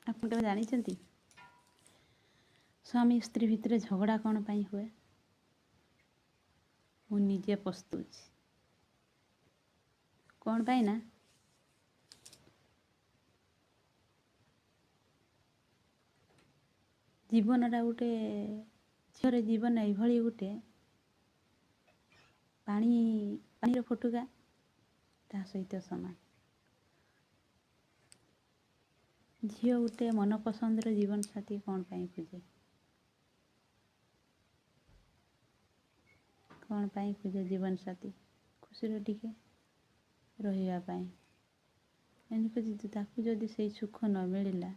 ଆପଣ କେବେ ଜାଣିଛନ୍ତି ସ୍ୱାମୀ ସ୍ତ୍ରୀ ଭିତରେ ଝଗଡ଼ା କ'ଣ ପାଇଁ ହୁଏ? ମୁଁ ନିଜେ ପସ୍ତୁଛି। କ'ଣ ପାଇଁ ନା ଜୀବନଟା ଗୋଟେ ଝିଅର ଜୀବନ ଏଇଭଳି ଗୋଟେ ପାଣିର ଫୁଟୁକା ତା ସହିତ ସମାନ। ଝିଅ ଗୋଟେ ମନପସନ୍ଦର ଜୀବନସାଥୀ କ'ଣ ପାଇଁ ଖୋଜେ? କ'ଣ ପାଇଁ ଖୋଜେ ଜୀବନସାଥୀ? ଖୁସିରେ ଟିକେ ରହିବା ପାଇଁ। ଏମିତି ତାକୁ ଯଦି ସେଇ ସୁଖ ନ ମିଳିଲା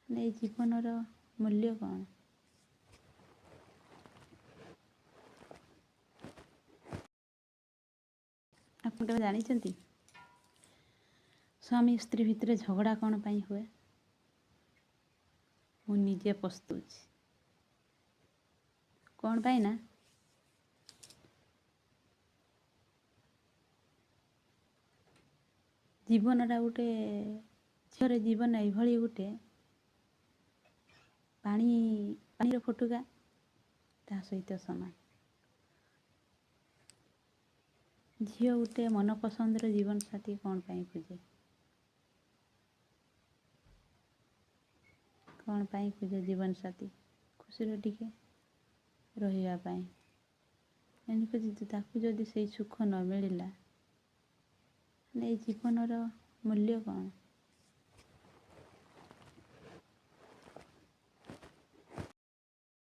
ତାହେଲେ ଏଇ ଜୀବନର ମୂଲ୍ୟ କ'ଣ? ଆପଣ କେବେ ଜାଣିଛନ୍ତି ସ୍ୱାମୀ ସ୍ତ୍ରୀ ଭିତରେ ଝଗଡ଼ା କ'ଣ ପାଇଁ ହୁଏ? ମୁଁ ନିଜେ ପସ୍ତୁଛି। କ'ଣ ପାଇଁ ନା ଜୀବନଟା ଗୋଟେ ଝିଅର ଜୀବନ ଏଇଭଳି ଗୋଟେ ପାଣିର ଫୁଟୁକା ତା ସହିତ ସମାନ। ଝିଅ ଗୋଟେ ମନପସନ୍ଦର ଜୀବନସାଥୀ କ'ଣ ପାଇଁ ଖୋଜେ? କ'ଣ ପାଇଁ ଖୋଜେ ଜୀବନସାଥୀ? ଖୁସିରେ ଟିକେ ରହିବା ପାଇଁ। ଏମିତି ତାକୁ ଯଦି ସେଇ ସୁଖ ନ ମିଳିଲା ତାହେଲେ ଏଇ ଜୀବନର ମୂଲ୍ୟ କ'ଣ?